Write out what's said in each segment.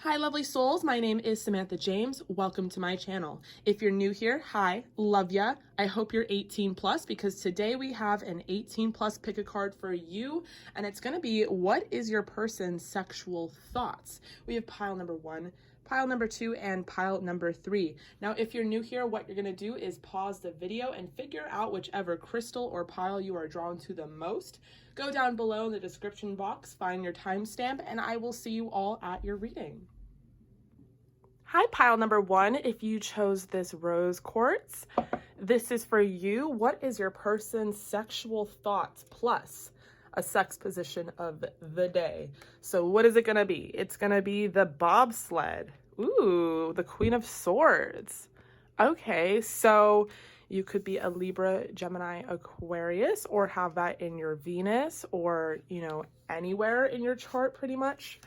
Hi lovely souls, my name is Samanthajamezz. Welcome to my channel. If you're new here, hi, love ya. I hope you're 18 plus because today we have an 18 plus pick a card for you, and it's going to be what is your person's sexual thoughts. We have pile number 1, pile number 2, and pile number 3. Now if you're new here, what you're going to do is pause the video and figure out whichever crystal or pile you are drawn to the most. Go down below in the description box, find your timestamp, and I will see you all at your reading. Hi, pile number 1. If you chose this rose quartz, this is for you. What is your person's sexual thoughts plus a sex position of the day? So what is it going to be? It's going to be the bobsled. Ooh, the Queen of Swords. Okay, so you could be a Libra, Gemini, Aquarius, or have that in your Venus or, anywhere in your chart pretty much.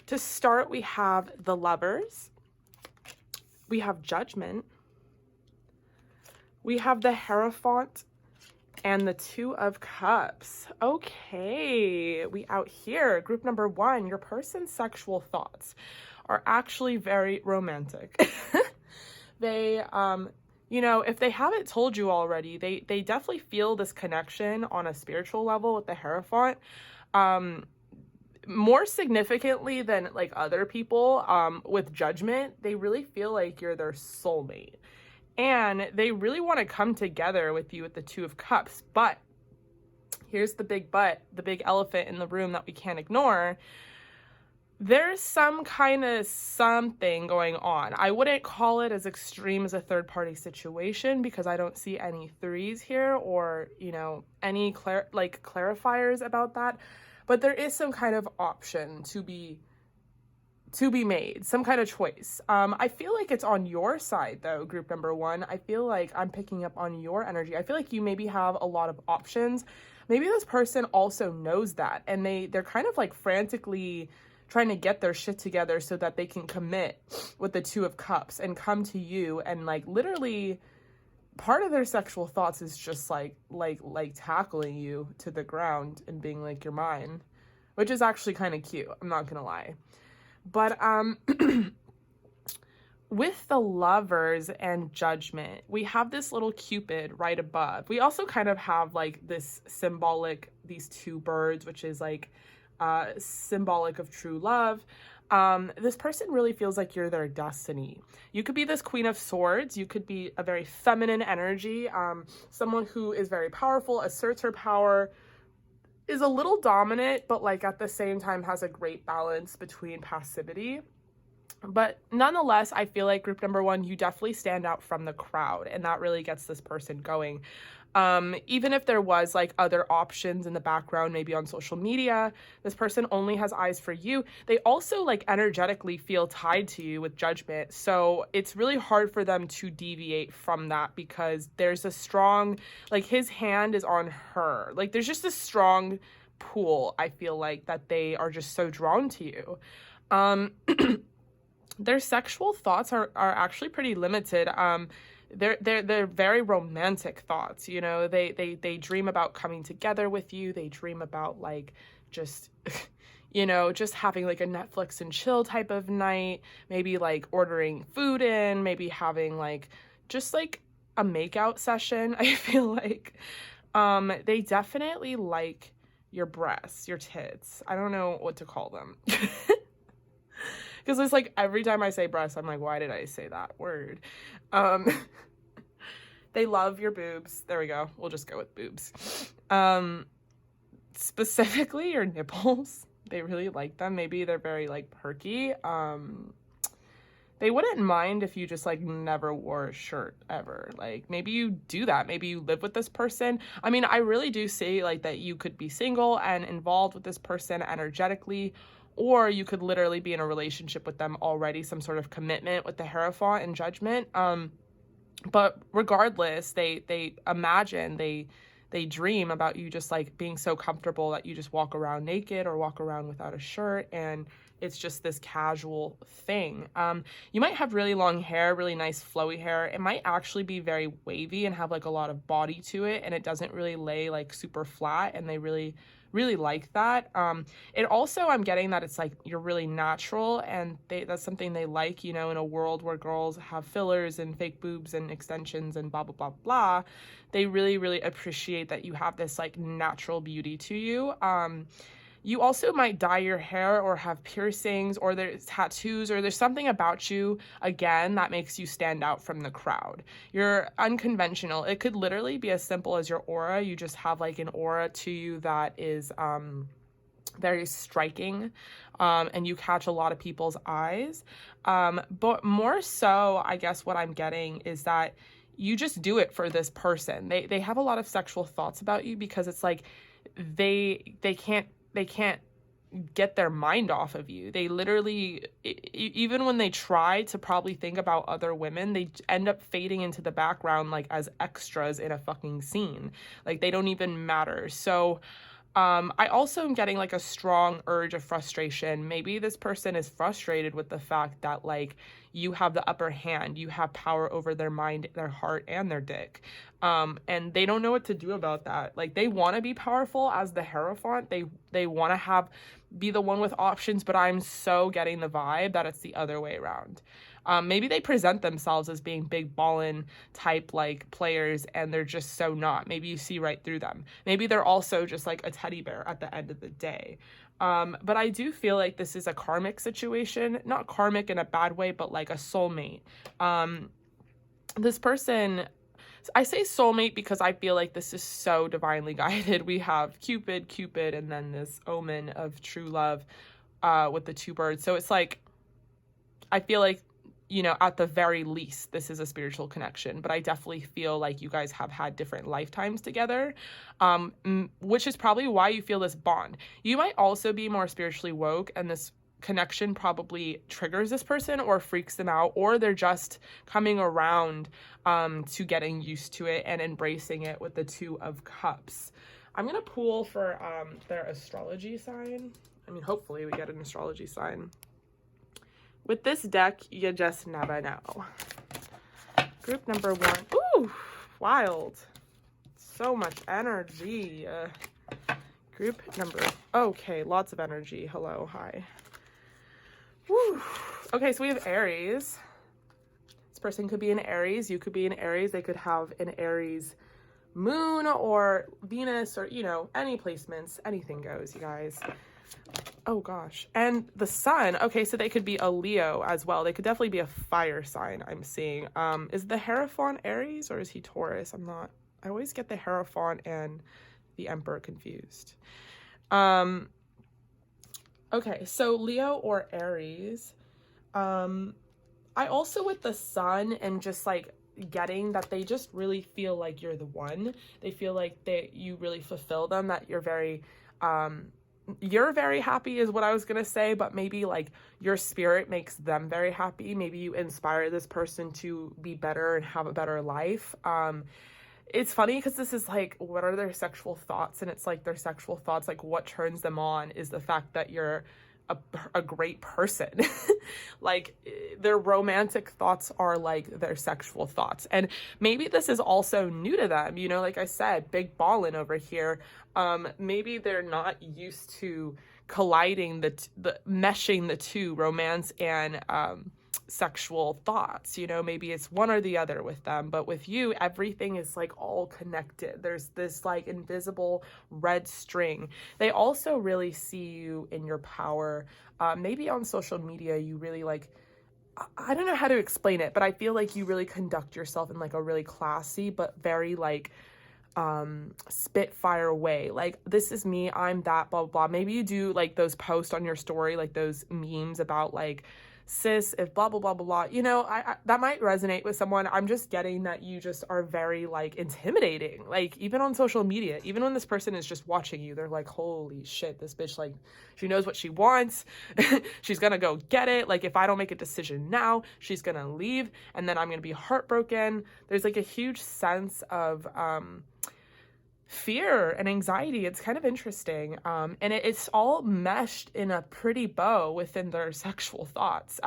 To start, we have the Lovers. We have Judgment. We have the Hierophant and the Two of Cups. Okay, we out here. Group number 1, your person's sexual thoughts are actually very romantic. They, if they haven't told you already, they definitely feel this connection on a spiritual level with the Hierophant. More significantly than like other people, with Judgment, they really feel like you're their soulmate. And they really want to come together with you with the Two of Cups. But here's the big but, the big elephant in the room that we can't ignore. There's some kind of something going on. I wouldn't call it as extreme as a third-party situation because I don't see any threes here or, any clarifiers about that. But there is some kind of option to be made, some kind of choice. I feel like it's on your side though, group number 1. I feel like I'm picking up on your energy. I feel like you maybe have a lot of options. Maybe this person also knows that and they're kind of like frantically trying to get their shit together so that they can commit with the Two of Cups and come to you and like literally part of their sexual thoughts is just like tackling you to the ground and being like, you're mine, which is actually kind of cute. I'm not gonna lie. But with the Lovers and Judgment, we have this little Cupid right above. We also kind of have like this symbolic, these two birds, which is like symbolic of true love. This person really feels like you're their destiny. You could be this Queen of Swords. You could be a very feminine energy, someone who is very powerful, asserts her power, is a little dominant, but like at the same time has a great balance between passivity. But nonetheless, I feel like group number 1, you definitely stand out from the crowd, and that really gets this person going. Even if there was like other options in the background, maybe on social media, this person only has eyes for you. They also like energetically feel tied to you with Judgment. So it's really hard for them to deviate from that because there's a strong, like his hand is on her. Like there's just a strong pull, I feel like, that they are just so drawn to you. Their sexual thoughts are actually pretty limited. They're very romantic thoughts, they dream about coming together with you. They dream about like just just having like a Netflix and chill type of night, maybe like ordering food in, maybe having like just like a makeout session. I feel like they definitely like your breasts, your tits. I don't know what to call them. Because it's like every time I say breasts, I'm like, why did I say that word? They love your boobs. There we go. We'll just go with boobs. Specifically your nipples. They really like them. Maybe they're very like perky. They wouldn't mind if you just like never wore a shirt ever. Like maybe you do that. Maybe you live with this person. I mean, I really do say like that you could be single and involved with this person energetically, or you could literally be in a relationship with them already, some sort of commitment with the Hierophant and Judgment. But regardless, they imagine, they dream about you just like being so comfortable that you just walk around naked or walk around without a shirt, and it's just this casual thing. You might have really long hair, really nice flowy hair. It might actually be very wavy and have like a lot of body to it, and it doesn't really lay like super flat, and they really really like that. It also, I'm getting that it's like you're really natural, and that's something they like, you know, in a world where girls have fillers and fake boobs and extensions and blah, blah, blah, blah. They really, really appreciate that you have this like natural beauty to you. You also might dye your hair or have piercings or there's tattoos or there's something about you, again, that makes you stand out from the crowd. You're unconventional. It could literally be as simple as your aura. You just have like an aura to you that is very striking, and you catch a lot of people's eyes. But more so, I guess what I'm getting is that you just do it for this person. They have a lot of sexual thoughts about you because it's like they can't get their mind off of you. They literally, even when they try to probably think about other women, they end up fading into the background like as extras in a fucking scene. Like they don't even matter. So I also am getting like a strong urge of frustration. Maybe this person is frustrated with the fact that like you have the upper hand, you have power over their mind, their heart, and their dick. And they don't know what to do about that. Like they want to be powerful as the Hierophant. They want to be the one with options, but I'm so getting the vibe that it's the other way around. Maybe they present themselves as being big ballin' type like players and they're just so not. Maybe you see right through them. Maybe they're also just like a teddy bear at the end of the day. But I do feel like this is a karmic situation, not karmic in a bad way, but like a soulmate. This person, I say soulmate because I feel like this is so divinely guided. We have Cupid, and then this omen of true love with the two birds. So it's like, I feel like, you know, at the very least, this is a spiritual connection, but I definitely feel like you guys have had different lifetimes together, which is probably why you feel this bond. You might also be more spiritually woke, and this connection probably triggers this person or freaks them out, or they're just coming around to getting used to it and embracing it with the Two of Cups. I'm going to pull for their astrology sign. I mean, hopefully we get an astrology sign. With this deck, you just never know. Group number 1. Ooh, wild. So much energy. Group number... Okay, lots of energy. Hello, hi. Woo. Okay, so we have Aries. This person could be an Aries. You could be an Aries. They could have an Aries moon or Venus or, you know, any placements. Anything goes, you guys. Oh gosh. And the sun, okay, so they could be a Leo as well. They could definitely be a fire sign, I'm seeing. Is the Hierophant Aries or is he Taurus? I always get the Hierophant and the Emperor confused. Okay, so Leo or Aries. I also, with the sun, and just like getting that they just really feel like you're the one. They feel like you really fulfill them, that you're very happy is what I was going to say, but maybe like your spirit makes them very happy. Maybe you inspire this person to be better and have a better life. It's funny because this is like, what are their sexual thoughts? And it's like their sexual thoughts, like what turns them on is the fact that you're a great person. Like their romantic thoughts are like their sexual thoughts. And maybe this is also new to them, you know, like I said, big ballin' over here. Maybe they're not used to colliding the meshing the two, romance and sexual thoughts, you know. Maybe it's one or the other with them, but with you, everything is like all connected. There's this like invisible red string. They also really see you in your power. Maybe on social media you really like, I don't know how to explain it, but I feel like you really conduct yourself in like a really classy but very like spitfire way. Like, this is me, I'm that, blah, blah, blah. Maybe you do like those posts on your story, like those memes about like, sis, if blah, blah, blah, blah, blah, you know, I that might resonate with someone. I'm just getting that you just are very like intimidating, like even on social media, even when this person is just watching you, they're like, holy shit, this bitch, like, she knows what she wants. She's gonna go get it. Like, if I don't make a decision now, she's gonna leave and then I'm gonna be heartbroken. There's like a huge sense of fear and anxiety. It's kind of interesting. And it's all meshed in a pretty bow within their sexual thoughts.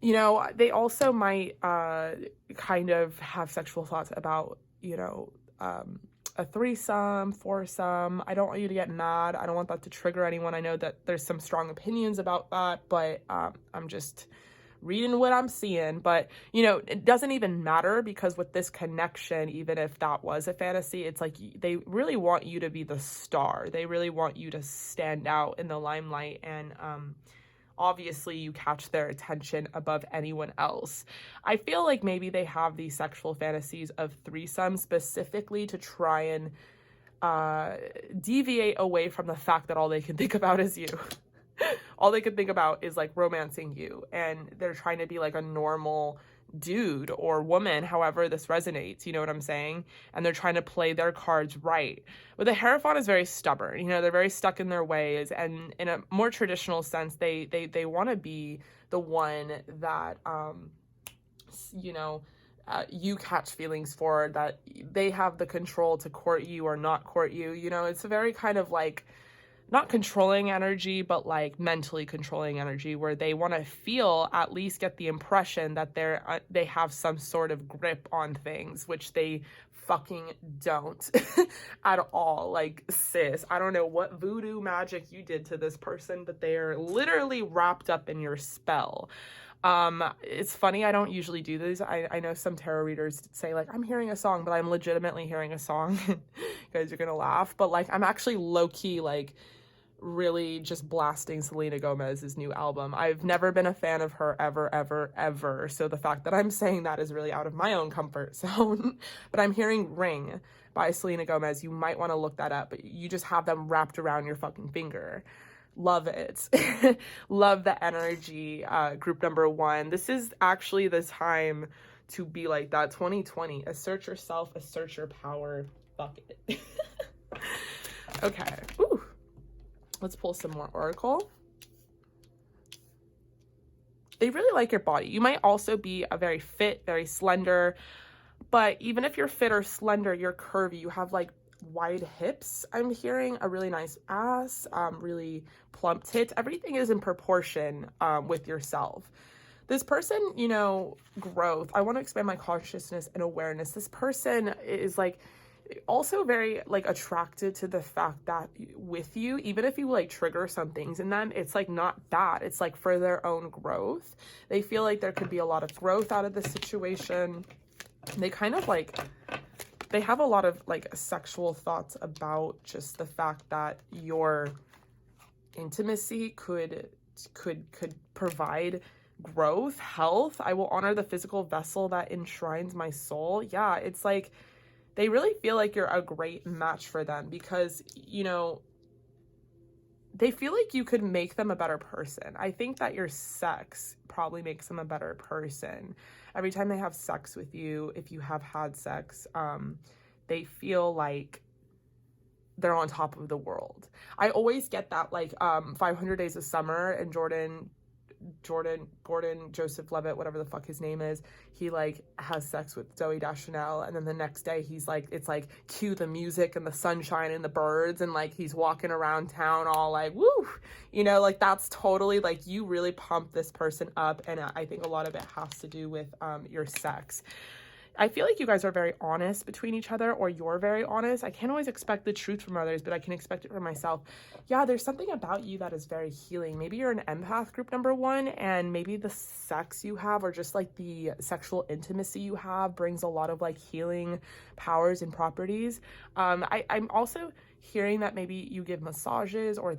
You know, they also might kind of have sexual thoughts about, you know, a threesome, foursome. I don't want you to get mad. I don't want that to trigger anyone. I know that there's some strong opinions about that, but I'm just reading what I'm seeing. But, you know, it doesn't even matter, because with this connection, even if that was a fantasy, it's like they really want you to be the star. They really want you to stand out in the limelight, and obviously you catch their attention above anyone else. I feel like maybe they have these sexual fantasies of threesome specifically to try and deviate away from the fact that all they can think about is you. All they can think about is like romancing you, and they're trying to be like a normal dude or woman, however this resonates, you know what I'm saying? And they're trying to play their cards right. But the Hierophant is very stubborn, you know, they're very stuck in their ways, and in a more traditional sense, they want to be the one that, you know, you catch feelings for, that they have the control to court you or not court you, you know. It's a very kind of like, not controlling energy, but like mentally controlling energy, where they want to feel, at least get the impression that they have some sort of grip on things, which they fucking don't at all. Like, sis, I don't know what voodoo magic you did to this person, but they are literally wrapped up in your spell. It's funny, I don't usually do these. I know some tarot readers say like, I'm hearing a song, but I'm legitimately hearing a song. You guys are gonna laugh, but like, I'm actually low-key like really just blasting Selena Gomez's new album. I've never been a fan of her ever. So the fact that I'm saying that is really out of my own comfort zone. But I'm hearing Ring by Selena Gomez. You might want to look that up, but you just have them wrapped around your fucking finger. Love it. Love the energy. Group number 1. This is actually the time to be like that. 2020. Assert yourself, assert your power. Fuck it. Okay. Ooh. Let's pull some more oracle. They really like your body. You might also be a very fit, very slender, but even if you're fit or slender, you're curvy. You have like wide hips. I'm hearing a really nice ass, really plump tits. Everything is in proportion with yourself. This person, you know, growth. I want to expand my consciousness and awareness. This person is like also very like attracted to the fact that with you, even if you like trigger some things in them, it's like not bad. It's like for their own growth. They feel like there could be a lot of growth out of this situation. They kind of like, they have a lot of like sexual thoughts about just the fact that your intimacy could provide growth, health. I will honor the physical vessel that enshrines my soul. Yeah, it's like they really feel like you're a great match for them, because, you know, they feel like you could make them a better person. I think that your sex probably makes them a better person. Every time they have sex with you, if you have had sex, they feel like they're on top of the world. I always get that, like 500 Days of Summer, and Gordon Joseph Levitt, whatever the fuck his name is, he like has sex with Zooey Deschanel, and then the next day he's like, it's like cue the music and the sunshine and the birds, and like he's walking around town all like woo, you know, like that's totally like you really pump this person up, and I think a lot of it has to do with your sex. I feel like you guys are very honest between each other, or you're very honest. I can't always expect the truth from others, but I can expect it from myself. Yeah, there's something about you that is very healing. Maybe you're an empath, group number 1, and maybe the sex you have, or just like the sexual intimacy you have, brings a lot of like healing powers and properties. I'm also hearing that maybe you give massages, or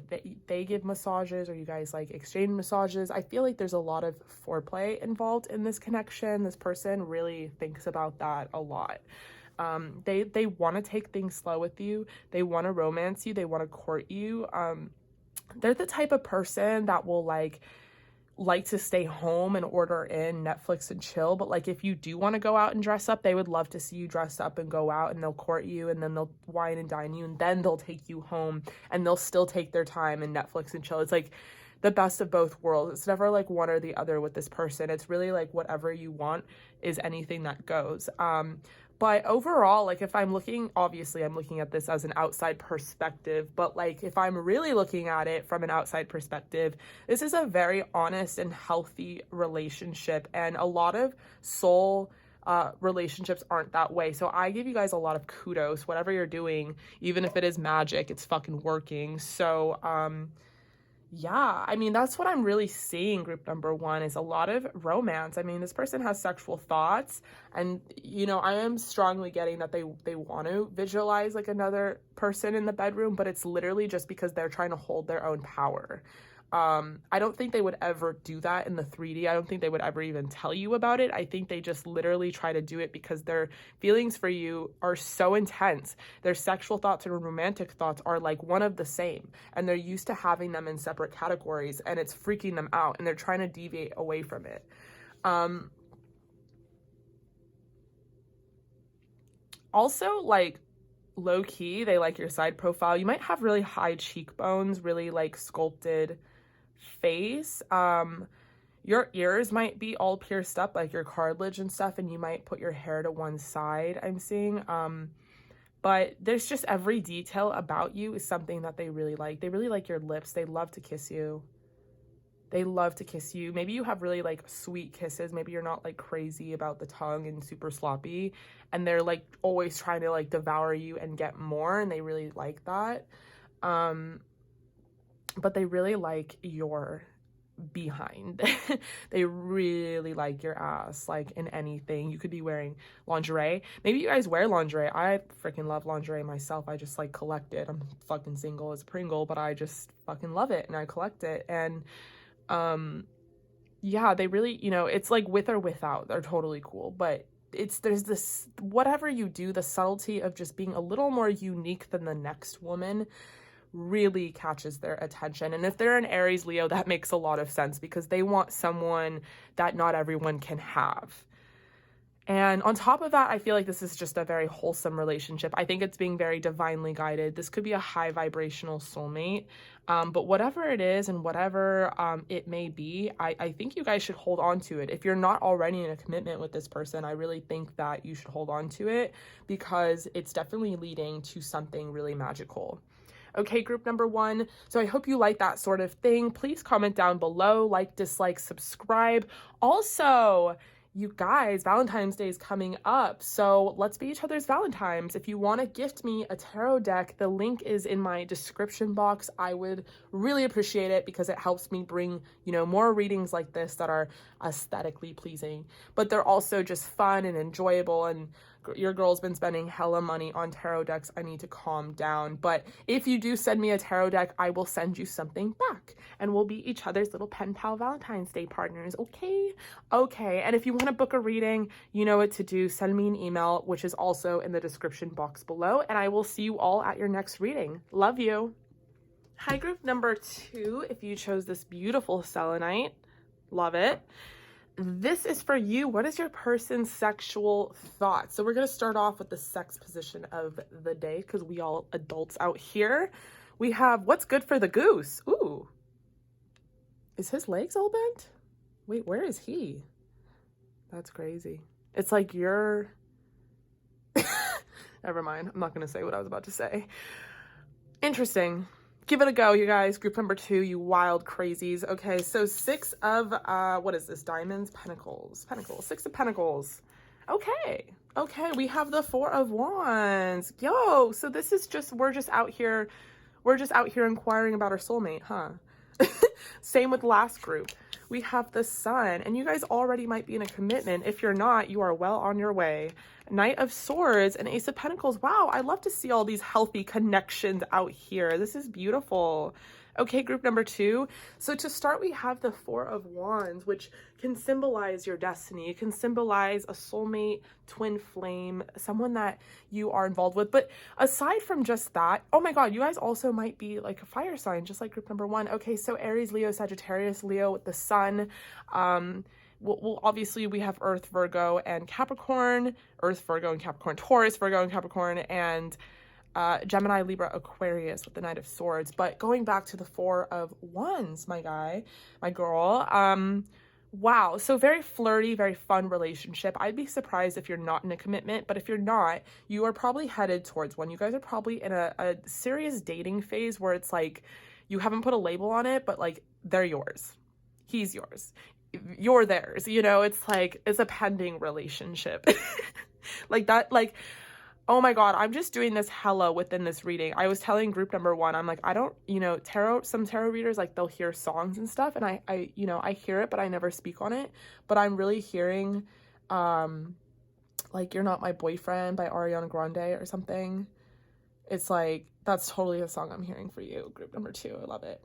they give massages, or you guys like exchange massages. I feel like there's a lot of foreplay involved in this connection. This person really thinks about that a lot. They want to take things slow with you. They want to romance you. They want to court you. They're the type of person that will like to stay home and order in Netflix and chill, but like if you do want to go out and dress up, they would love to see you dress up and go out, and they'll court you, and then they'll wine and dine you, and then they'll take you home, and they'll still take their time and Netflix and chill. It's like the best of both worlds. It's never like one or the other with this person. It's really like whatever you want is anything that goes. But overall, like if I'm looking, obviously I'm looking at this as an outside perspective, but like if I'm really looking at it from an outside perspective, this is a very honest and healthy relationship, and a lot of soul relationships aren't that way. So I give you guys a lot of kudos. Whatever you're doing, even if it is magic, it's fucking working. So yeah, I mean, that's what I'm really seeing. Group number one is a lot of romance. I mean, this person has sexual thoughts, and you know, I am strongly getting that they want to visualize like another person in the bedroom, but it's literally just because they're trying to hold their own power. I don't think they would ever do that in the 3D. I don't think they would ever even tell you about it. I think they just literally try to do it because their feelings for you are so intense. Their sexual thoughts and romantic thoughts are like one of the same, and they're used to having them in separate categories, and it's freaking them out, and they're trying to deviate away from it. Also, like, low key, they like your side profile. You might have really high cheekbones, really like sculpted face. Your ears might be all pierced up, like your cartilage and stuff, and you might put your hair to one side, I'm seeing. But there's just every detail about you is something that they really like. They really like your lips. They love to kiss you. They love to kiss you. Maybe you have really like sweet kisses. Maybe you're not like crazy about the tongue and super sloppy, and they're like always trying to like devour you and get more, and they really like that. But they really like your behind. They really like your ass, like in anything. You could be wearing lingerie. Maybe you guys wear lingerie. I freaking love lingerie myself. I just like collect it. I'm fucking single as a Pringle, but I just fucking love it and I collect it. And yeah, they really, you know, it's like with or without, they're totally cool. But there's this, whatever you do, the subtlety of just being a little more unique than the next woman really catches their attention. And if they're an Aries Leo, that makes a lot of sense because they want someone that not everyone can have. And on top of that, I feel like this is just a very wholesome relationship. I think it's being very divinely guided. This could be a high vibrational soulmate. But whatever it is and whatever it may be, I think you guys should hold on to it. If you're not already in a commitment with this person, I really think that you should hold on to it because it's definitely leading to something really magical. Okay, group number one. So I hope you like that sort of thing. Please comment down below, like, dislike, subscribe. Also, you guys, Valentine's Day is coming up, so let's be each other's Valentines. If you want to gift me a tarot deck, the link is in my description box. I would really appreciate it because it helps me bring, you know, more readings like this that are aesthetically pleasing, but they're also just fun and enjoyable. And your girl's been spending hella money on tarot decks. I need to calm down. But if you do send me a tarot deck, I will send you something back and we'll be each other's little pen pal Valentine's Day partners. Okay. And if you want to book a reading, you know what to do. Send me an email, which is also in the description box below, and I will see you all at your next reading. Love you. Hi, group number two. If you chose this beautiful selenite, love it. This is for you. What is your person's sexual thoughts? So we're going to start off with the sex position of the day because we all adults out here. We have what's good for the goose. Ooh. Is his legs all bent? Wait, where is he? That's crazy. It's like you're... Never mind. I'm not going to say what I was about to say. Interesting. Give it a go, you guys. Group number two, you wild crazies. Okay, so six of, what is this? Diamonds, Pentacles. Six of Pentacles. Okay, we have the Four of Wands. Yo, so this is just, we're just out here inquiring about our soulmate, huh? Same with last group. We have the Sun, and you guys already might be in a commitment. If you're not, you are well on your way. Knight of Swords and Ace of Pentacles. Wow, I love to see all these healthy connections out here. This is beautiful. Okay, group number two. So to start, we have the Four of Wands, which can symbolize your destiny. It can symbolize a soulmate, twin flame, someone that you are involved with. But aside from just that, oh my God, you guys also might be like a fire sign, just like group number one. Okay, so Aries, Leo, Sagittarius, Leo with the Sun. Well, obviously we have Earth, Virgo, and Capricorn. Earth, Virgo, and Capricorn. Taurus, Virgo, and Capricorn. And Gemini, Libra, Aquarius with the Knight of Swords. But going back to the Four of Wands, my guy, my girl, wow. So very flirty, very fun relationship. I'd be surprised if you're not in a commitment, but if you're not, you are probably headed towards one. You guys are probably in a serious dating phase where it's like, you haven't put a label on it, but like, they're yours. He's yours. you're theirs, you know? It's like, it's a pending relationship. Like that, like, oh my God, I'm just doing this hella within this reading. I was telling group number 1, I'm like, I don't, you know, some tarot readers, like they'll hear songs and stuff, and I, you know, I hear it, but I never speak on it. But I'm really hearing, like, You're Not My Boyfriend by Ariana Grande or something. It's like, that's totally the song I'm hearing for you, group number 2. I love it.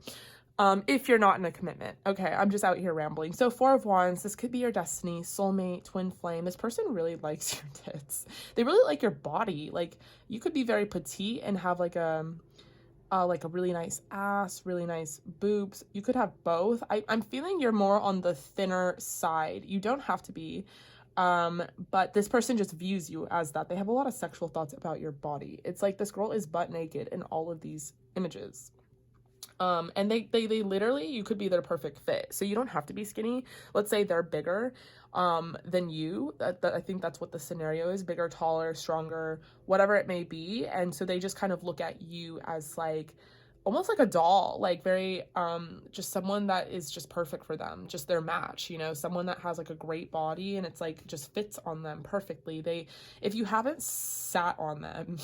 If you're not in a commitment. Okay, I'm just out here rambling. So 4 of Wands, this could be your destiny, soulmate, twin flame. This person really likes your tits. They really like your body. Like, you could be very petite and have like a really nice ass, really nice boobs. You could have both. I'm feeling you're more on the thinner side. You don't have to be. But this person just views you as that. They have a lot of sexual thoughts about your body. It's like this girl is butt naked in all of these images. And they literally, you could be their perfect fit. So you don't have to be skinny. Let's say they're bigger, than you. I think that's what the scenario is. Bigger, taller, stronger, whatever it may be. And so they just kind of look at you as like, almost like a doll, like very, just someone that is just perfect for them, just their match, you know, someone that has like a great body and it's like, just fits on them perfectly. If you haven't sat on them,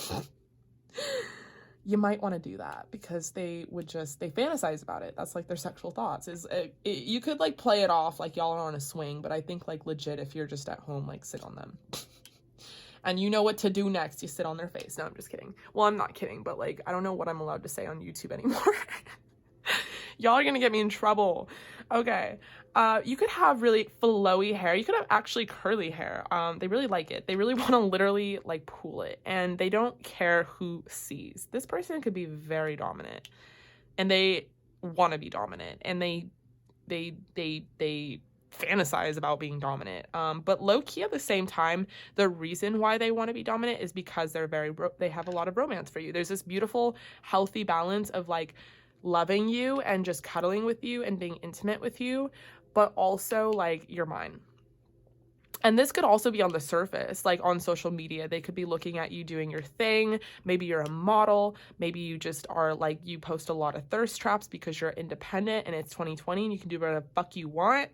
you might want to do that, because they fantasize about it. That's like their sexual thoughts. You could like play it off like y'all are on a swing, but I think like legit, if you're just at home, like sit on them and you know what to do next, you sit on their face. No, I'm just kidding. Well, I'm not kidding, but like, I don't know what I'm allowed to say on YouTube anymore. Y'all are gonna get me in trouble. Okay. You could have really flowy hair. You could have actually curly hair. They really like it. They really want to literally like pull it, and they don't care who sees. This person could be very dominant, and they want to be dominant, and they fantasize about being dominant. But low key at the same time, the reason why they want to be dominant is because they have a lot of romance for you. There's this beautiful, healthy balance of like loving you and just cuddling with you and being intimate with you, but also like, you're mine. And this could also be on the surface, like on social media. They could be looking at you doing your thing. Maybe you're a model. Maybe you just are like, you post a lot of thirst traps because you're independent and it's 2020 and you can do whatever the fuck you want.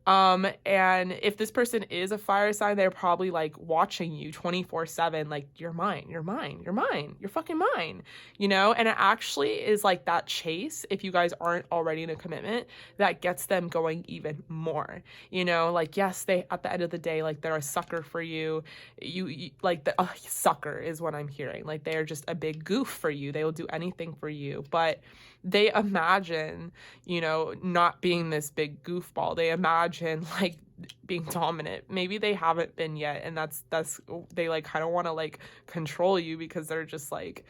And if this person is a fire sign, they're probably like watching you 24/7, like, you're mine, you're mine, you're mine, you're fucking mine, you know? And it actually is like that chase, if you guys aren't already in a commitment, that gets them going even more, you know? Like, yes, they, at the end of the day, like, they're a sucker for you. You like, the sucker is what I'm hearing. Like, they're just a big goof for you. They will do anything for you, but they imagine, you know, not being this big goofball. They imagine like being dominant. Maybe they haven't been yet, and that's they like kind of want to like control you, because they're just like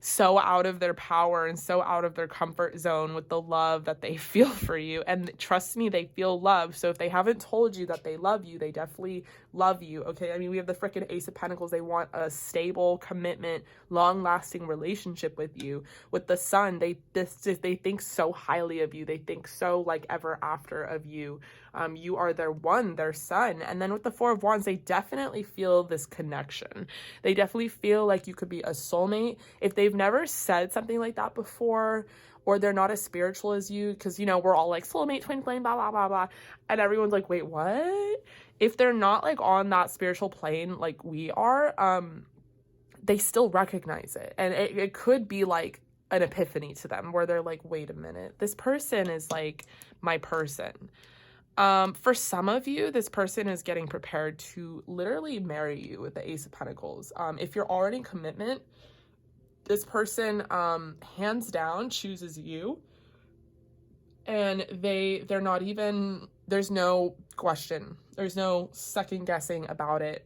so out of their power and so out of their comfort zone with the love that they feel for you. And trust me, they feel love. So if they haven't told you that they love you, they definitely love you. Okay, I mean, we have the freaking Ace of Pentacles. They want a stable commitment, long-lasting relationship with you. With the Sun, they think so highly of you. They think so like ever after of you. You are their sun. And then with the Four of Wands, they definitely feel this connection. They definitely feel like you could be a soulmate. If they've never said something like that before, or they're not as spiritual as you, because, you know, we're all like soulmate, twin flame, blah, blah, blah, blah. And everyone's like, wait, what? If they're not like on that spiritual plane like we are, they still recognize it. And it could be like an epiphany to them, where they're like, wait a minute, this person is like my person. For some of you, this person is getting prepared to literally marry you with the Ace of Pentacles. If you're already in commitment, this person, hands down, chooses you, and they're not even, there's no question. There's no second guessing about it.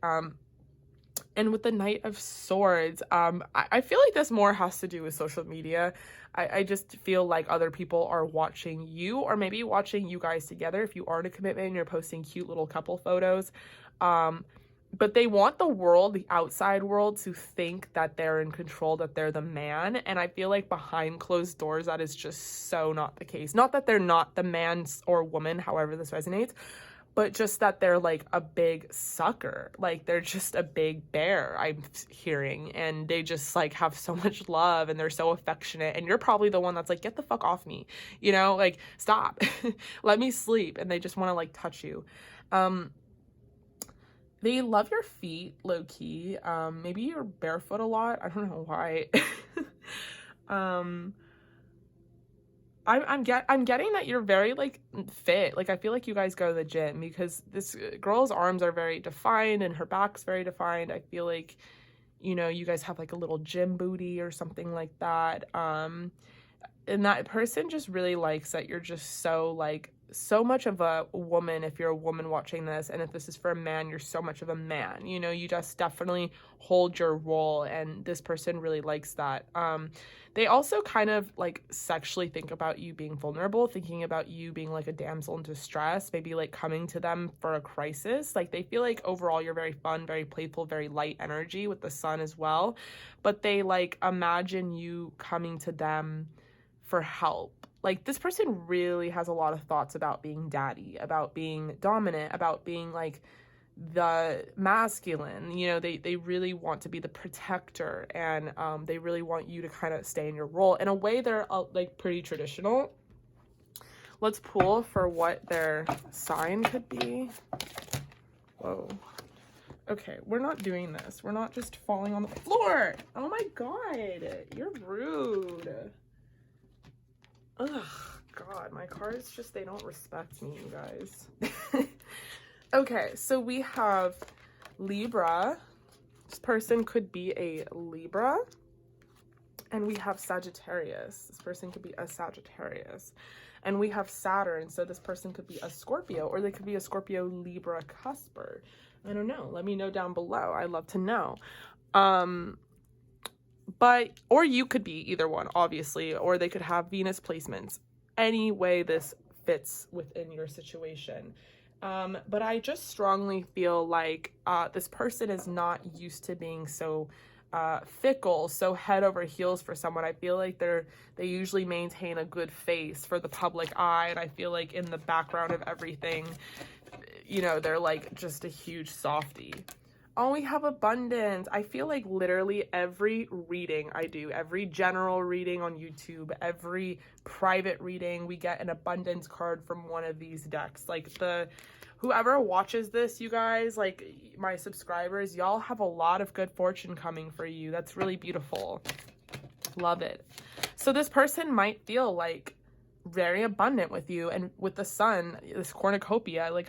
And with the Knight of Swords, I feel like this more has to do with social media. I just feel like other people are watching you, or maybe watching you guys together if you are in a commitment and you're posting cute little couple photos. But they want the world, the outside world, to think that they're in control, that they're the man. And I feel like behind closed doors, that is just so not the case. Not that they're not the man or woman, however this resonates, but just that they're like a big sucker. Like they're just a big bear, I'm hearing, and they just like have so much love and they're so affectionate, and you're probably the one that's like, get the fuck off me, you know, like stop. Let me sleep. And they just want to like touch you. They love your feet, low-key. Maybe you're barefoot a lot. I don't know why. I'm getting that you're very like fit. Like I feel like you guys go to the gym, because this girl's arms are very defined and her back's very defined. I feel like, you know, you guys have like a little gym booty or something like that. And that person just really likes that you're just so like so much of a woman if you're a woman watching this, and if this is for a man, you're so much of a man, you know, you just definitely hold your role, and this person really likes that. They also kind of like sexually think about you being vulnerable, thinking about you being like a damsel in distress, maybe like coming to them for a crisis. Like they feel like overall you're very fun, very playful, very light energy with the sun as well, but they like imagine you coming to them for help. Like this person really has a lot of thoughts about being daddy, about being dominant, about being like the masculine, you know, they really want to be the protector, and they really want you to kind of stay in your role. In a way, they're like pretty traditional. Let's pull for what their sign could be. Whoa. Okay, we're not doing this. We're not just falling on the floor. Oh my God, you're rude. Ugh, God, my cards just, they don't respect me, you guys. Okay, so we have Libra. This person could be a Libra. And we have Sagittarius. This person could be a Sagittarius. And we have Saturn, so this person could be a Scorpio, or they could be a Scorpio Libra cusper. I don't know. Let me know down below. I'd love to know. But, or you could be either one, obviously, or they could have Venus placements. Any way this fits within your situation. But I just strongly feel like this person is not used to being so fickle, so head over heels for someone. I feel like they usually maintain a good face for the public eye, and I feel like in the background of everything, you know, they're like just a huge softie. Oh, we have abundance. I feel like literally every reading I do, every general reading on YouTube, every private reading, we get an abundance card from one of these decks. Like whoever watches this, you guys, like my subscribers, y'all have a lot of good fortune coming for you. That's really beautiful. Love it. So this person might feel like very abundant with you, and with the sun, this cornucopia, like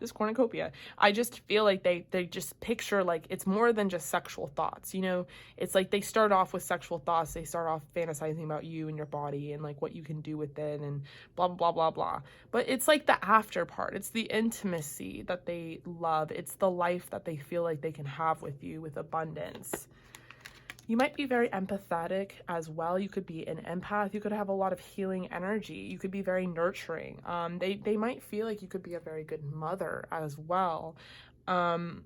this cornucopia, I just feel like they just picture like it's more than just sexual thoughts, you know. It's like they start off with sexual thoughts, they start off fantasizing about you and your body and like what you can do with it and blah blah blah blah, but it's like the after part, it's the intimacy that they love, it's the life that they feel like they can have with you with abundance. You might be very empathetic as well. You could be an empath. You could have a lot of healing energy. You could be very nurturing. They might feel like you could be a very good mother as well. I'm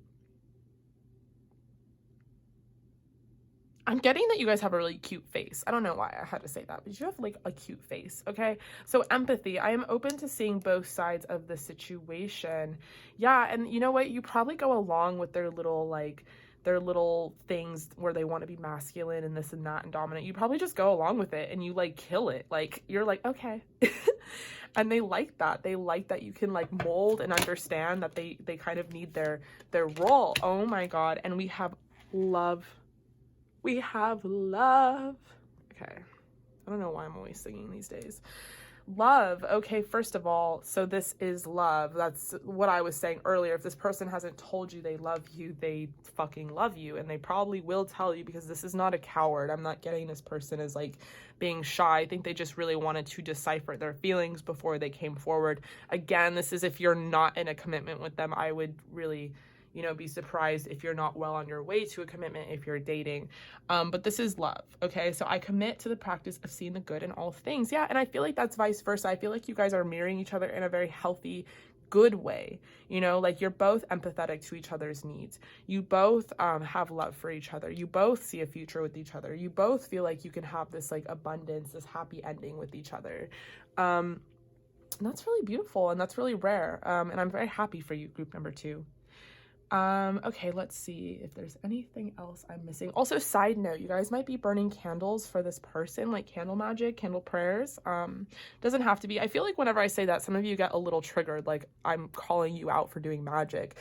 getting that you guys have a really cute face. I don't know why I had to say that, but you have like a cute face, okay? So empathy, I am open to seeing both sides of the situation. Yeah, and you know what? You probably go along with their little things where they want to be masculine and this and that and dominant. You probably just go along with it and you like kill it. Like you're like, okay. And they like that. They like that you can like mold and understand that they kind of need their role. Oh my God. And we have love. We have love. Okay. I don't know why I'm always singing these days. Love. Okay, first of all, so this is love. That's what I was saying earlier. If this person hasn't told you they love you, they fucking love you, and they probably will tell you, because this is not a coward. I'm not getting this person as like being shy. I think they just really wanted to decipher their feelings before they came forward. Again, this is if you're not in a commitment with them. I would really, you know, be surprised if you're not well on your way to a commitment if you're dating. But this is love, okay? So I commit to the practice of seeing the good in all things. Yeah, and I feel like that's vice versa. I feel like you guys are mirroring each other in a very healthy, good way. You know, like you're both empathetic to each other's needs. You both have love for each other. You both see a future with each other. You both feel like you can have this like abundance, this happy ending with each other. that's really beautiful, and that's really rare. And I'm very happy for you, group number 2. Okay, let's see if there's anything else I'm missing. Also, side note, you guys might be burning candles for this person, like candle magic, candle prayers. Doesn't have to be. I feel like whenever I say that, some of you get a little triggered, like I'm calling you out for doing magic.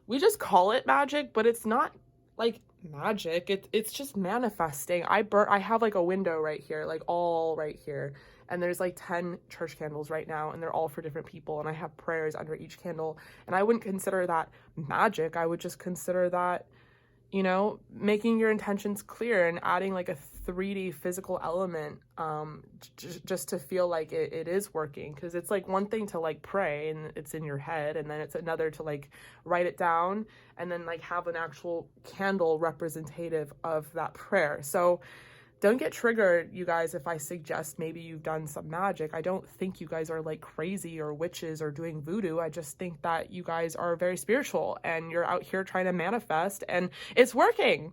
We just call it magic, but it's not like magic. It's just manifesting. I have like a window right here, like all right here. And there's like 10 church candles right now, and they're all for different people. And I have prayers under each candle. And I wouldn't consider that magic. I would just consider that, you know, making your intentions clear and adding like a 3D physical element, just to feel like it is working. Because it's like one thing to like pray and it's in your head, and then it's another to like write it down and then like have an actual candle representative of that prayer. So don't get triggered, you guys, if I suggest maybe you've done some magic. I don't think you guys are like crazy or witches or doing voodoo. I just think that you guys are very spiritual and you're out here trying to manifest, and it's working.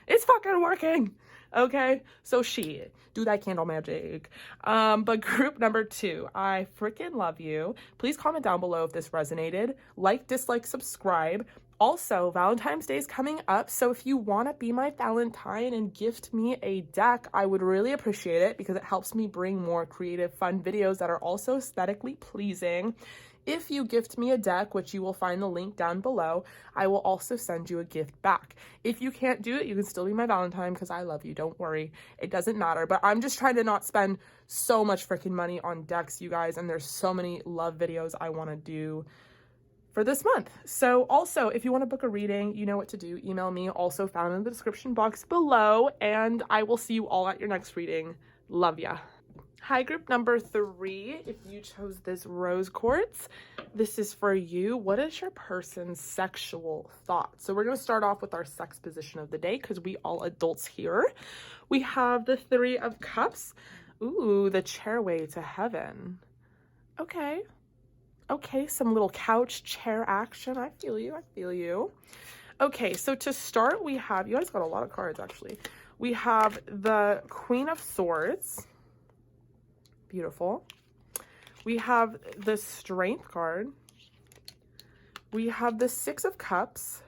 It's fucking working. Okay, so do that candle magic. But group number 2, I freaking love you. Please comment down below if this resonated. Like, dislike, subscribe. Also, Valentine's Day is coming up, so if you want to be my Valentine and gift me a deck, I would really appreciate it, because it helps me bring more creative, fun videos that are also aesthetically pleasing. If you gift me a deck, which you will find the link down below, I will also send you a gift back. If you can't do it, you can still be my Valentine, because I love you. Don't worry. It doesn't matter. But I'm just trying to not spend so much freaking money on decks, you guys, and there's so many love videos I want to do for this month. So also, if you want to book a reading, you know what to do. Email me, also found in the description box below, and I will see you all at your next reading. Love ya. Hi, group number 3. If you chose this rose quartz, this is for you. What is your person's sexual thought? So we're going to start off with our sex position of the day, because we all adults here. We have the 3 of Cups. Ooh, the chairway to heaven. Okay, some little couch chair action. I feel you. Okay, so to start, we have, you guys got a lot of cards actually. We have the Queen of Swords. Beautiful. We have the Strength card. We have the 6 of Cups.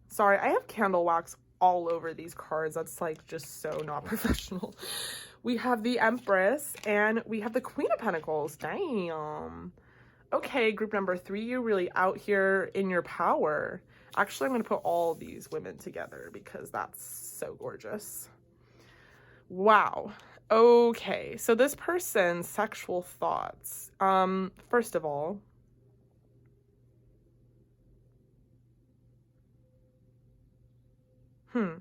Sorry, I have candle wax all over these cards. That's like just so not professional. We have the Empress, and we have the Queen of Pentacles. Damn. Okay, group number 3, you're really out here in your power. Actually, I'm going to put all these women together because that's so gorgeous. Wow. Okay, so this person's sexual thoughts. First of all, do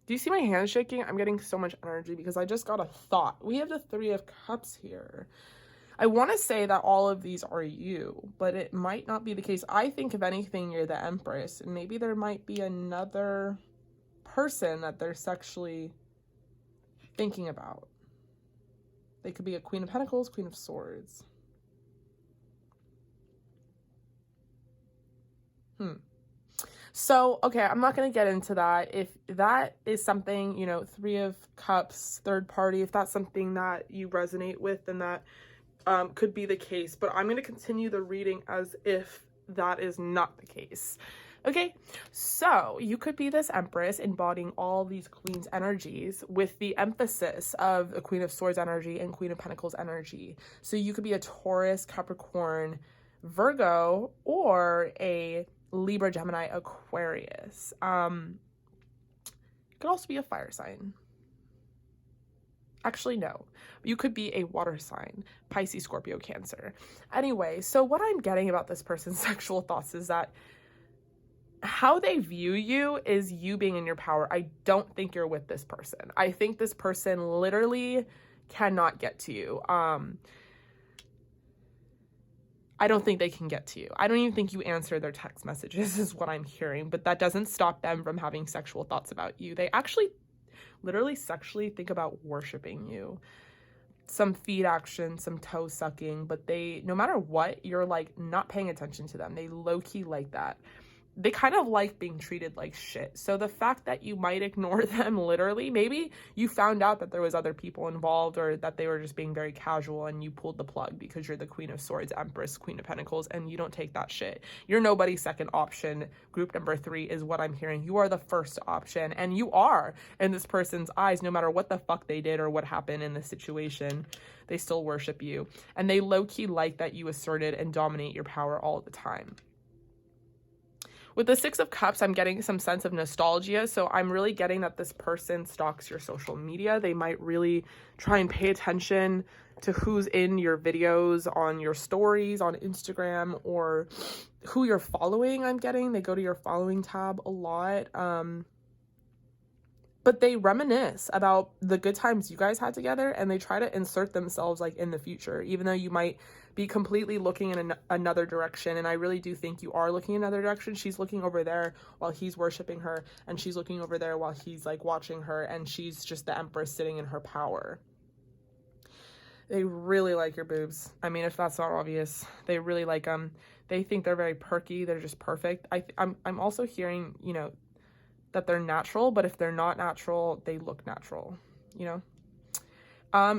you see my hand shaking? I'm getting so much energy because I just got a thought. We have the 3 of Cups here. I want to say that all of these are you, but it might not be the case. I think if anything, you're the Empress, and maybe there might be another person that they're sexually thinking about. They could be a Queen of Pentacles, Queen of Swords. So, okay, I'm not going to get into that. If that is something, you know, 3 of Cups, third party, if that's something that you resonate with, then that could be the case, but I'm going to continue the reading as if that is not the case. Okay, so you could be this Empress embodying all these Queen's energies with the emphasis of a Queen of Swords energy and Queen of Pentacles energy. So you could be a Taurus, Capricorn, Virgo, or a Libra, Gemini, Aquarius. It could also be a fire sign. Actually, no. You could be a water sign, Pisces, Scorpio, Cancer. Anyway, so what I'm getting about this person's sexual thoughts is that how they view you is you being in your power. I don't think you're with this person. I think this person literally cannot get to you. I don't think they can get to you. I don't even think you answer their text messages is what I'm hearing, but that doesn't stop them from having sexual thoughts about you. They actually literally sexually think about worshiping you. Some feet action, some toe sucking, but they, no matter what, you're like not paying attention to them. They low-key like that. they kind of like being treated like shit. So the fact that you might ignore them literally, maybe you found out that there was other people involved, or that they were just being very casual and you pulled the plug because you're the Queen of Swords, Empress, Queen of Pentacles, and you don't take that shit. You're nobody's second option. Group number 3 is what I'm hearing. You are the first option, and you are in this person's eyes, no matter what the fuck they did or what happened in the situation. They still worship you, and they low-key like that you asserted and dominate your power all the time. With the 6 of Cups, I'm getting some sense of nostalgia. So I'm really getting that this person stalks your social media. They might really try and pay attention to who's in your videos, on your stories, on Instagram, or who you're following. I'm getting they go to your following tab a lot. But they reminisce about the good times you guys had together, and they try to insert themselves like in the future, even though you might be completely looking in another direction. And I really do think you are looking in another direction. She's looking over there while he's worshiping her, and she's looking over there while he's like watching her, and she's just the Empress sitting in her power. They really like your boobs. I mean, if that's not obvious, they really like them. They think they're very perky. They're just perfect. I'm also hearing, you know, that they're natural, but if they're not natural, they look natural, you know?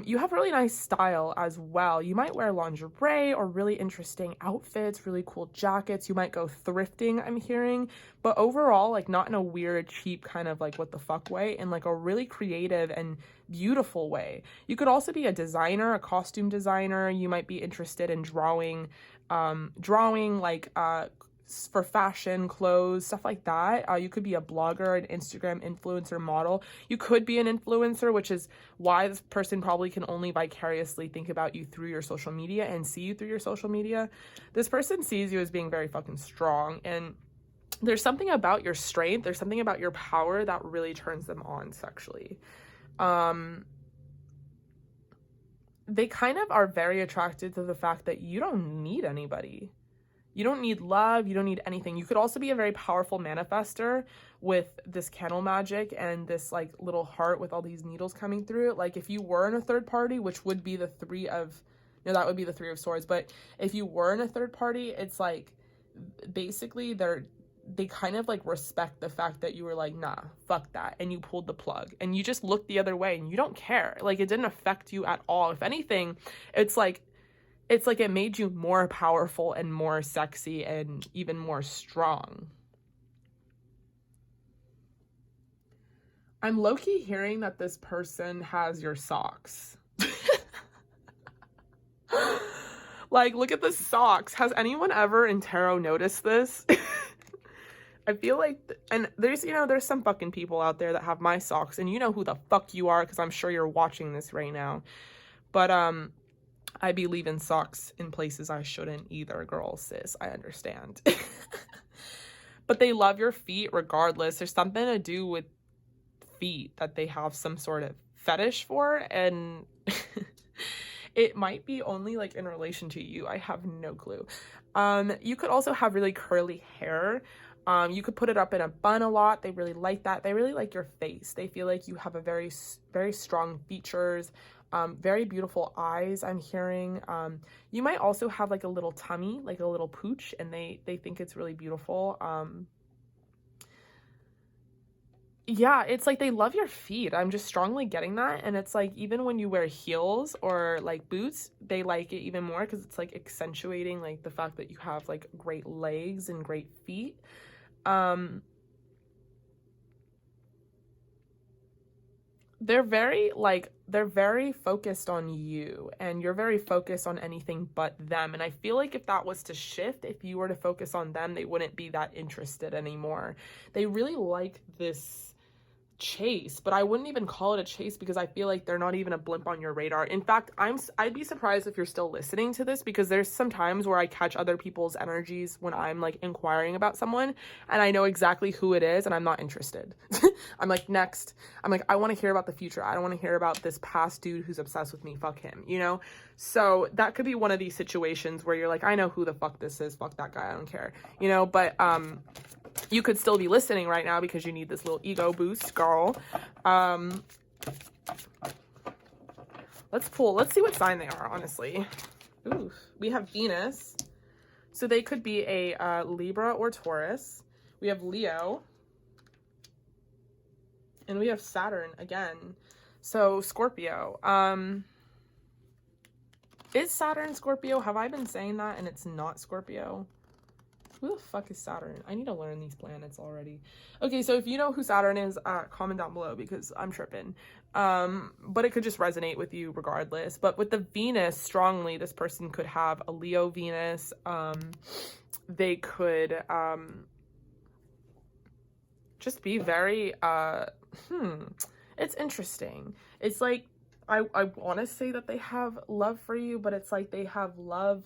You have really nice style as well. You might wear lingerie or really interesting outfits, really cool jackets. You might go thrifting, I'm hearing, but overall, like not in a weird, cheap kind of like what the fuck way, in like a really creative and beautiful way. You could also be a designer, a costume designer. You might be interested in drawing like, for fashion, clothes, stuff like that. You could be a blogger, an Instagram influencer, model. You could be an influencer, which is why this person probably can only vicariously think about you through your social media and see you through your social media. This person sees you as being very fucking strong, and there's something about your strength, there's something about your power that really turns them on sexually. They kind of are very attracted to the fact that you don't need anybody. You don't need love. You don't need anything. You could also be a very powerful manifester with this candle magic and this like little heart with all these needles coming through it. Like if you were in a third party, which would be the 3 of, no, that would be the 3 of Swords. But if you were in a third party, it's like basically they kind of like respect the fact that you were like, nah, fuck that. And you pulled the plug and you just looked the other way and you don't care. Like it didn't affect you at all. If anything, it's like it made you more powerful and more sexy and even more strong. I'm low-key hearing that this person has your socks. Like, look at the socks. Has anyone ever in tarot noticed this? I feel like, and there's some fucking people out there that have my socks, and you know who the fuck you are, because I'm sure you're watching this right now. But, I be leaving socks in places I shouldn't either, girl, sis. I understand. But they love your feet regardless. There's something to do with feet that they have some sort of fetish for, and it might be only like in relation to you. I have no clue. You could also have really curly hair. You could put it up in a bun a lot. They really like that. They really like your face. They feel like you have a very, very strong features. Very beautiful eyes, I'm hearing. You might also have like a little tummy, like a little pooch, and they think it's really beautiful. Yeah, it's like they love your feet. I'm just strongly getting that. And it's like even when you wear heels or like boots, they like it even more because it's like accentuating like the fact that you have like great legs and great feet. They're very focused on you, and you're very focused on anything but them. And I feel like if that was to shift, if you were to focus on them, they wouldn't be that interested anymore. They really like this chase, but I wouldn't even call it a chase because I feel like they're not even a blimp on your radar. In fact, I'd be surprised if you're still listening to this, because there's some times where I catch other people's energies when I'm like inquiring about someone and I know exactly who it is and I'm not interested. I'm like, next. I'm like, I want to hear about the future. I don't want to hear about this past dude who's obsessed with me. Fuck him, you know? So that could be one of these situations where you're like, I know who the fuck this is. Fuck that guy. I don't care, you know? But you could still be listening right now because you need this little ego boost, girl. Let's see what sign they are, honestly. Ooh, we have Venus. So they could be a Libra or Taurus. We have Leo. And we have Saturn again. So Scorpio. Is Saturn Scorpio? Have I been saying that and it's not Scorpio? Who the fuck is Saturn? I need to learn these planets already. Okay, so if you know who Saturn is, comment down below because I'm tripping. But it could just resonate with you regardless. But with the Venus strongly, this person could have a Leo Venus. They could just be very it's interesting. It's like I want to say that they have love for you, but it's like they have love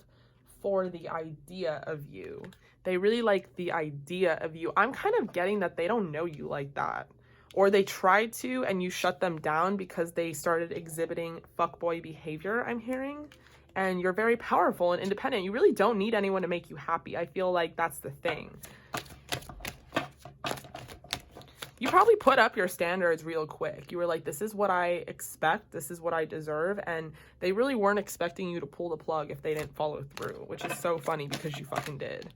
for the idea of you. They really like the idea of you. I'm kind of getting that they don't know you like that, or they tried to and you shut them down because they started exhibiting fuckboy behavior, I'm hearing. And you're very powerful and independent. You really don't need anyone to make you happy. I feel like that's the thing. You probably put up your standards real quick. You were like, this is what I expect. This is what I deserve. And they really weren't expecting you to pull the plug if they didn't follow through, which is so funny because you fucking did.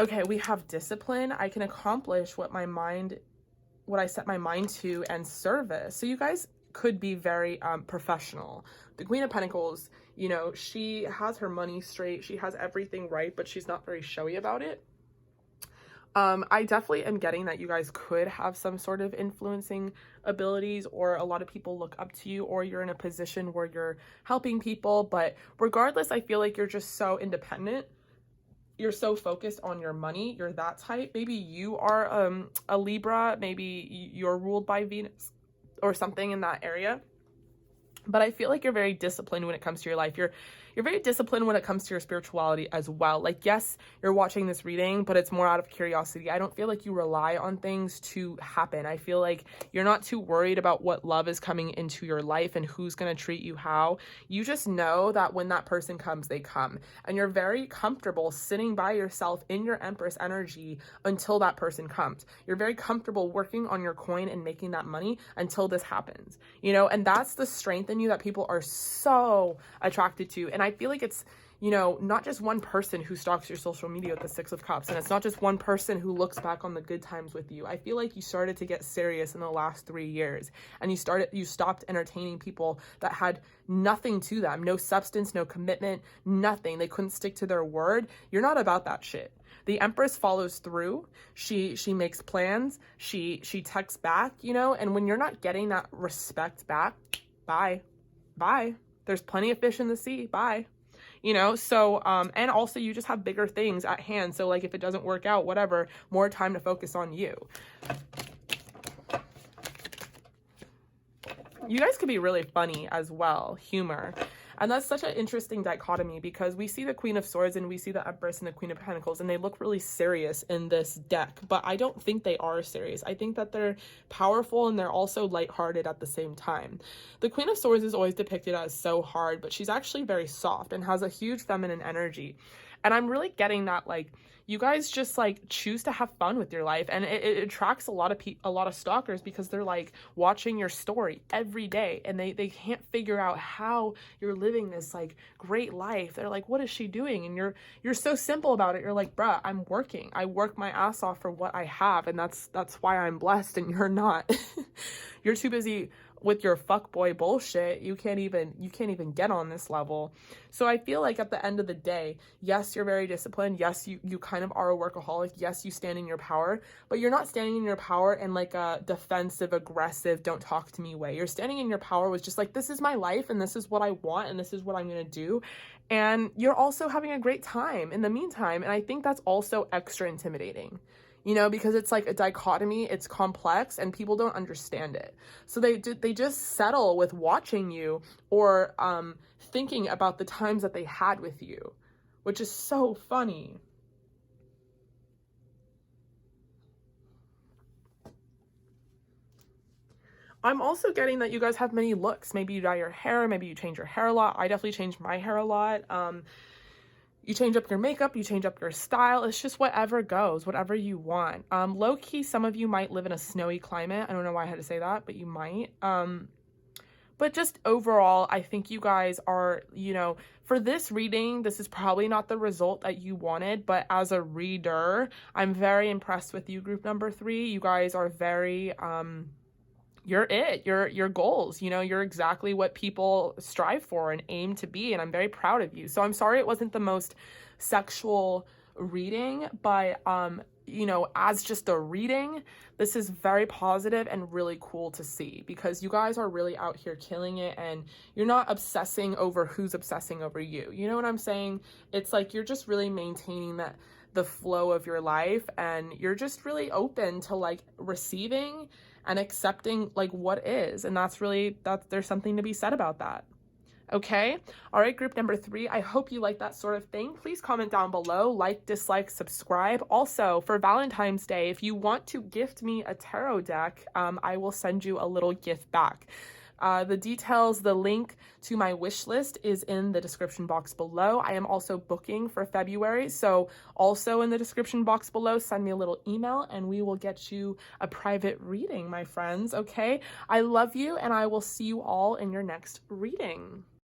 Okay, we have discipline. I can accomplish what I set my mind to, and service. So you guys could be very professional. The Queen of Pentacles, you know, she has her money straight. She has everything right, but she's not very showy about it. I definitely am getting that you guys could have some sort of influencing abilities, or a lot of people look up to you, or you're in a position where you're helping people. But regardless, I feel like you're just so independent. You're so focused on your money. You're that type. Maybe you are a Libra. Maybe you're ruled by Venus or something in that area. But I feel like you're very disciplined when it comes to your life. You're very disciplined when it comes to your spirituality as well. Like, yes, you're watching this reading, but it's more out of curiosity. I don't feel like you rely on things to happen. I feel like you're not too worried about what love is coming into your life and who's going to treat you how. You just know that when that person comes, they come. And you're very comfortable sitting by yourself in your Empress energy until that person comes. You're very comfortable working on your coin and making that money until this happens, you know, and that's the strength in you that people are so attracted to. And I feel like it's, you know, not just one person who stalks your social media with the Six of Cups, and it's not just one person who looks back on the good times with you. I feel like you started to get serious in the last 3 years, and you stopped entertaining people that had nothing to them, no substance, no commitment, nothing. They couldn't stick to their word. You're not about that shit. The Empress follows through. She makes plans. She texts back, you know, and when you're not getting that respect back, bye. There's plenty of fish in the sea. Bye. You know, so, and also you just have bigger things at hand. So like if it doesn't work out, whatever, more time to focus on you. You guys could be really funny as well, humor. And that's such an interesting dichotomy because we see the Queen of Swords and we see the Empress and the Queen of Pentacles, and they look really serious in this deck, but I don't think they are serious. I think that they're powerful and they're also lighthearted at the same time. The Queen of Swords is always depicted as so hard, but she's actually very soft and has a huge feminine energy. And I'm really getting that, like, you guys just like choose to have fun with your life, and it attracts a lot of stalkers because they're like watching your story every day, and they can't figure out how you're living this like great life. They're like, what is she doing? And you're so simple about it. You're like, bruh, I'm working. I work my ass off for what I have, and that's why I'm blessed, and you're not. You're too busy with your fuckboy bullshit. You can't even get on this level. So I feel like at the end of the day, yes, you're very disciplined. Yes, you kind of are a workaholic. Yes, you stand in your power, but you're not standing in your power in like a defensive, aggressive, don't talk to me way. You're standing in your power with just like, this is my life and this is what I want and this is what I'm going to do. And you're also having a great time in the meantime. And I think that's also extra intimidating. You know, because it's like a dichotomy, it's complex, and people don't understand it. So they just settle with watching you or thinking about the times that they had with you, which is so funny. I'm also getting that you guys have many looks. Maybe you dye your hair, maybe you change your hair a lot. I definitely changed my hair a lot. You change up your makeup, you change up your style. It's just whatever goes, whatever you want. Low-key, some of you might live in a snowy climate. I don't know why I had to say that, but you might. But just overall, I think you guys are, for this reading, this is probably not the result that you wanted, but as a reader, I'm very impressed with you, group number 3. You guys are very, you're your goals, you're exactly what people strive for and aim to be, and I'm very proud of you. So I'm sorry it wasn't the most sexual reading, but as just a reading, this is very positive and really cool to see, because you guys are really out here killing it, and you're not obsessing over who's obsessing over you. You know what I'm saying? It's like you're just really maintaining the flow of your life, and you're just really open to like receiving and accepting like what is, and there's something to be said about that. Okay. All right, group number 3. I hope you like that sort of thing. Please comment down below, like, dislike, subscribe. Also, for Valentine's Day, if you want to gift me a tarot deck, I will send you a little gift back. The details, the link to my wish list is in the description box below. I am also booking for February, so also in the description box below, send me a little email and we will get you a private reading, my friends, okay? I love you, and I will see you all in your next reading.